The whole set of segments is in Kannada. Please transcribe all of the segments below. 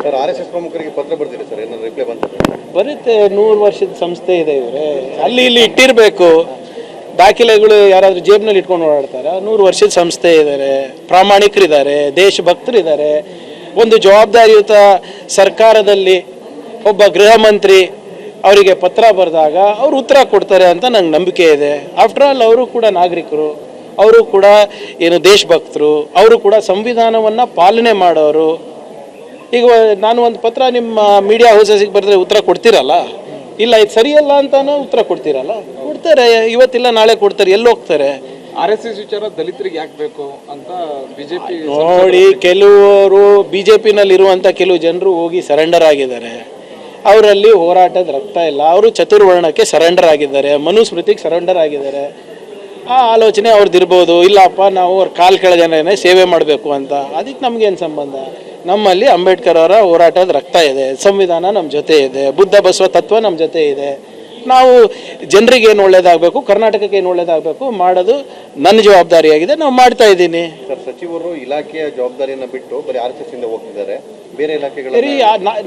ಸರ್ RSS ಪ್ರಮುಖರಿಗೆ ಪತ್ರ ಬರ್ತಿದೆ ಸರ್, ಏನಾದ್ರು ರಿಪ್ಲೈ ಬರುತ್ತೆ. 100 ವರ್ಷದ ಸಂಸ್ಥೆ ಇದೆ ಇವರೇ, ಅಲ್ಲಿ ಇಲ್ಲಿ ಇಟ್ಟಿರಬೇಕು. ದಾಖಲೆಗಳು ಯಾರಾದರೂ ಜೇಬ್ನಲ್ಲಿ ಇಟ್ಕೊಂಡು ಓಡಾಡ್ತಾರ? 100 ವರ್ಷದ ಸಂಸ್ಥೆ ಇದ್ದಾರೆ, ಪ್ರಾಮಾಣಿಕರಿದ್ದಾರೆ, ದೇಶಭಕ್ತರಿದ್ದಾರೆ. ಒಂದು ಜವಾಬ್ದಾರಿಯುತ ಸರ್ಕಾರದಲ್ಲಿ ಒಬ್ಬ ಗೃಹ ಮಂತ್ರಿ ಅವರಿಗೆ ಪತ್ರ ಬರೆದಾಗ ಅವರು ಉತ್ತರ ಕೊಡ್ತಾರೆ ಅಂತ ನಂಗೆ ನಂಬಿಕೆ ಇದೆ. ಆಫ್ಟರ್ ಆಲ್ ಅವರು ಕೂಡ ನಾಗರಿಕರು, ಅವರು ಕೂಡ ಏನು ದೇಶಭಕ್ತರು, ಅವರು ಕೂಡ ಸಂವಿಧಾನವನ್ನು ಪಾಲನೆ ಮಾಡೋರು. ಈಗ ನಾನು ಒಂದು ಪತ್ರ ನಿಮ್ಮ ಮೀಡಿಯಾ ಹೌಸಸ್ಗೆ ಬರೆದ್ರೆ ಉತ್ತರ ಕೊಡ್ತೀರಲ್ಲ? ಇಲ್ಲ, ಇದು ಸರಿಯಲ್ಲ ಅಂತಾನು ಉತ್ತರ ಕೊಡ್ತೀರಲ್ಲ? ಕೊಡ್ತಾರೆ, ಇವತ್ತಿಲ್ಲ ನಾಳೆ ಕೊಡ್ತಾರೆ. ಎಲ್ಲಿ ಹೋಗ್ತಾರೆ? RSS ವಿಚಾರ ದಲಿತರಿಗೆ ಯಾಕೆ ಬೇಕು ಅಂತ ಬಿಜೆಪಿ ನೋಡಿ, ಕೆಲವರು ಬಿಜೆಪಿನಲ್ಲಿರುವಂಥ ಕೆಲವು ಜನರು ಹೋಗಿ ಸರೆಂಡರ್ ಆಗಿದ್ದಾರೆ. ಅವರಲ್ಲಿ ಹೋರಾಟದ ರಕ್ತ ಇಲ್ಲ. ಅವರು ಚತುರ್ವರ್ಣಕ್ಕೆ ಸರೆಂಡರ್ ಆಗಿದ್ದಾರೆ, ಮನುಸ್ಮೃತಿಗೆ ಸರೆಂಡರ್ ಆಗಿದ್ದಾರೆ. ಆ ಆಲೋಚನೆ ಅವ್ರದ್ದು ಇರ್ಬೋದು. ಇಲ್ಲಪ್ಪ, ನಾವು ಅವ್ರ ಕಾಲು ಕೆಳಗೇನೆ ಸೇವೆ ಮಾಡಬೇಕು ಅಂತ. ಅದಕ್ಕೆ ನಮಗೇನು ಸಂಬಂಧ? ನಮ್ಮಲ್ಲಿ ಅಂಬೇಡ್ಕರ್ ಅವರ ಹೋರಾಟದ ರಕ್ತ ಇದೆ, ಸಂವಿಧಾನ ನಮ್ಮ ಜೊತೆ ಇದೆ, ಬುದ್ಧ ಬಸವ ತತ್ವ ನಮ್ಮ ಜೊತೆ ಇದೆ. ನಾವು ಜನರಿಗೆ ಏನು ಒಳ್ಳೇದಾಗಬೇಕು, ಕರ್ನಾಟಕಕ್ಕೆ ಏನು ಒಳ್ಳೇದಾಗಬೇಕು ಮಾಡೋದು ನನ್ನ ಜವಾಬ್ದಾರಿಯಾಗಿದೆ. ನಾವು ಮಾಡ್ತಾ ಇದ್ದೀನಿ. ಸರ್, ಸಚಿವರು ಇಲಾಖೆಯ ಜವಾಬ್ದಾರಿಯನ್ನು ಬಿಟ್ಟು ಬರೀ RSS ಇಂದ ಹೋಗ್ತಿದ್ದಾರೆ, ಬೇರೆ ಇಲಾಖೆಗಳು.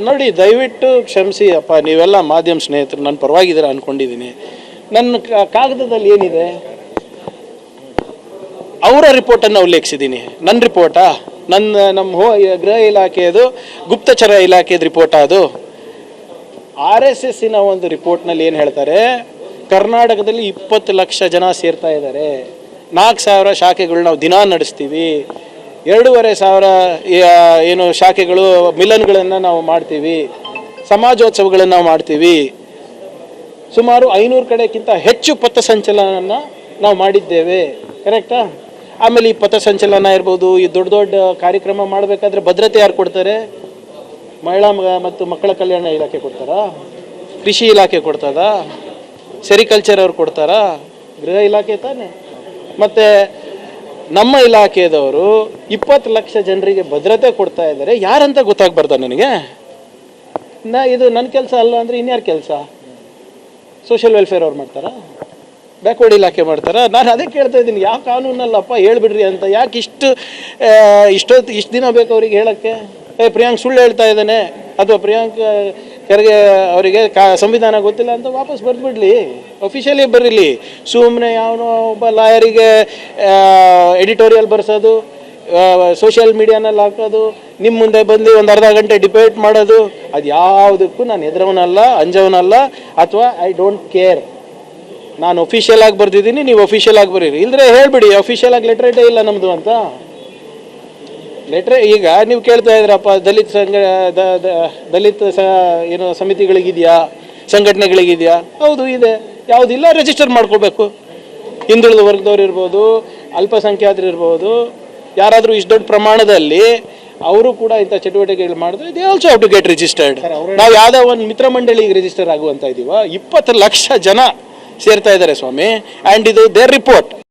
ನೋಡಿ, ದಯವಿಟ್ಟು ಕ್ಷಮಿಸಿ ಅಪ್ಪ, ನೀವೆಲ್ಲ ಮಾಧ್ಯಮ ಸ್ನೇಹಿತರು, ನನ್ನ ಪರವಾಗಿದ್ದೀರ ಅಂದ್ಕೊಂಡಿದ್ದೀನಿ. ನನ್ನ ಕಾಗದದಲ್ಲಿ ಏನಿದೆ? ಅವರ ರಿಪೋರ್ಟನ್ನು ಉಲ್ಲೇಖಿಸಿದ್ದೀನಿ. ನನ್ನ ರಿಪೋರ್ಟಾ? ನಮ್ಮ ಗೃಹ ಇಲಾಖೆಯದು, ಗುಪ್ತಚರ ಇಲಾಖೆಯದು ರಿಪೋರ್ಟ್. ಅದು RSSನ ಒಂದು ರಿಪೋರ್ಟ್ನಲ್ಲಿ ಏನು ಹೇಳ್ತಾರೆ? ಕರ್ನಾಟಕದಲ್ಲಿ 20 ಲಕ್ಷ ಜನ ಸೇರ್ತಾ ಇದ್ದಾರೆ, 4,000 ಶಾಖೆಗಳು ನಾವು ದಿನ ನಡೆಸ್ತೀವಿ, 2,500 ಏನು ಶಾಖೆಗಳು ಮಿಲನ್ಗಳನ್ನು ನಾವು ಮಾಡ್ತೀವಿ, ಸಮಾಜೋತ್ಸವಗಳನ್ನು ನಾವು ಮಾಡ್ತೀವಿ, ಸುಮಾರು 500 ಕಡೆಗಿಂತ ಹೆಚ್ಚು ಪಥಸಂಚಲನ ನಾವು ಮಾಡಿದ್ದೇವೆ. ಕರೆಕ್ಟಾ? ಆಮೇಲೆ ಈ ಪಥಸಂಚಲನ ಇರ್ಬೋದು, ಈ ದೊಡ್ಡ ದೊಡ್ಡ ಕಾರ್ಯಕ್ರಮ ಮಾಡಬೇಕಾದ್ರೆ ಭದ್ರತೆ ಯಾರು ಕೊಡ್ತಾರೆ? ಮಹಿಳಾ ಮತ್ತು ಮಕ್ಕಳ ಕಲ್ಯಾಣ ಇಲಾಖೆ ಕೊಡ್ತಾರಾ? ಕೃಷಿ ಇಲಾಖೆ ಕೊಡ್ತದಾ? ಸೆರಿಕಲ್ಚರ್ ಅವ್ರು ಕೊಡ್ತಾರಾ? ಗೃಹ ಇಲಾಖೆ ತಾನೆ. ಮತ್ತು ನಮ್ಮ ಇಲಾಖೆದವರು 20 ಲಕ್ಷ ಜನರಿಗೆ ಭದ್ರತೆ ಕೊಡ್ತಾ ಇದ್ದಾರೆ. ಯಾರಂತ ಗೊತ್ತಾಗ್ಬಾರ್ದ ನನಗೆ? ಇದು ನನ್ನ ಕೆಲಸ ಅಲ್ಲ ಅಂದರೆ ಇನ್ಯಾರ ಕೆಲಸ? ಸೋಷಿಯಲ್ ವೆಲ್ಫೇರ್ ಅವ್ರು ಮಾಡ್ತಾರಾ? ಬ್ಯಾಕ್ವರ್ಡ್ ಇಲಾಖೆ ಮಾಡ್ತಾರಾ? ನಾನು ಅದೇ ಕೇಳ್ತಾ ಇದ್ದೀನಿ, ಯಾವ ಕಾನೂನಲ್ಲಪ್ಪ ಹೇಳ್ಬಿಡ್ರಿ ಅಂತ. ಯಾಕೆ ಇಷ್ಟು ದಿನ ಬೇಕು ಅವ್ರಿಗೆ ಹೇಳೋಕ್ಕೆ? ಪ್ರಿಯಾಂಕ್ ಸುಳ್ಳು ಹೇಳ್ತಾ ಇದ್ದಾನೆ, ಅಥವಾ ಪ್ರಿಯಾಂಕ್ ಖರ್ಗೆ ಅವರಿಗೆ ಸಂವಿಧಾನ ಗೊತ್ತಿಲ್ಲ ಅಂತ ವಾಪಸ್ ಬರ್ಬಿಡ್ಲಿ, ಅಫಿಷಿಯಲಿ ಬರೀಲಿ. ಸುಮ್ಮನೆ ಯಾವನೋ ಒಬ್ಬ ಲಾಯರಿಗೆ ಎಡಿಟೋರಿಯಲ್ ಬರ್ಸೋದು, ಸೋಷಿಯಲ್ ಮೀಡಿಯಾನಲ್ಲಿ ಹಾಕೋದು, ನಿಮ್ಮ ಮುಂದೆ ಬಂದು ಒಂದು ಅರ್ಧ ಗಂಟೆ ಡಿಬೇಟ್ ಮಾಡೋದು, ಅದು ಯಾವುದಕ್ಕೂ ನಾನು ಎದುರವನಲ್ಲ, ಅಂಜವನಲ್ಲ, ಅಥವಾ ಐ ಡೋಂಟ್ ಕೇರ್. ನಾನು ಅಫಿಷಿಯಲ್ ಆಗಿ ಬರ್ದಿದ್ದೀನಿ, ನೀವು ಅಫಿಷಿಯಲ್ ಆಗಿ ಬರೀರಿ. ಇಲ್ಲದ್ರೆ ಹೇಳ್ಬಿಡಿ ಅಫಿಷಿಯಲ್ ಆಗಿ ಲೆಟ್ರೇಟೇ ಇಲ್ಲ ನಮ್ಮದು ಅಂತ. ಲೆಟ್ರೆ ಈಗ ನೀವು ಕೇಳ್ತಾ ಇದ್ರಪ್ಪ, ದಲಿತ ಏನು ಸಮಿತಿಗಳಿಗಿದೆಯಾ, ಸಂಘಟನೆಗಳಿಗಿದೆಯಾ? ಹೌದು ಇದೆ. ಯಾವುದಿಲ್ಲ ರಿಜಿಸ್ಟರ್ ಮಾಡ್ಕೋಬೇಕು. ಹಿಂದುಳಿದ ವರ್ಗದವ್ರು ಇರ್ಬೋದು, ಅಲ್ಪಸಂಖ್ಯಾತರು ಇರ್ಬೋದು, ಯಾರಾದರೂ ಇಷ್ಟು ದೊಡ್ಡ ಪ್ರಮಾಣದಲ್ಲಿ ಅವರು ಕೂಡ ಇಂಥ ಚಟುವಟಿಕೆಗಳು ಮಾಡಿದ್ರೆ they also have to get registered. ನಾವು ಯಾವುದೋ ಒಂದು ಮಿತ್ರ ಮಂಡಳಿಗೆ ರಿಜಿಸ್ಟರ್ ಆಗುವಂತ ಇದೀವ. 20 ಲಕ್ಷ ಜನ ಸೇರ್ತಾ ಇದ್ದಾರೆ ಸ್ವಾಮಿ, ಆ್ಯಂಡ್ ಇದು ದೇರ್ ರಿಪೋರ್ಟ್.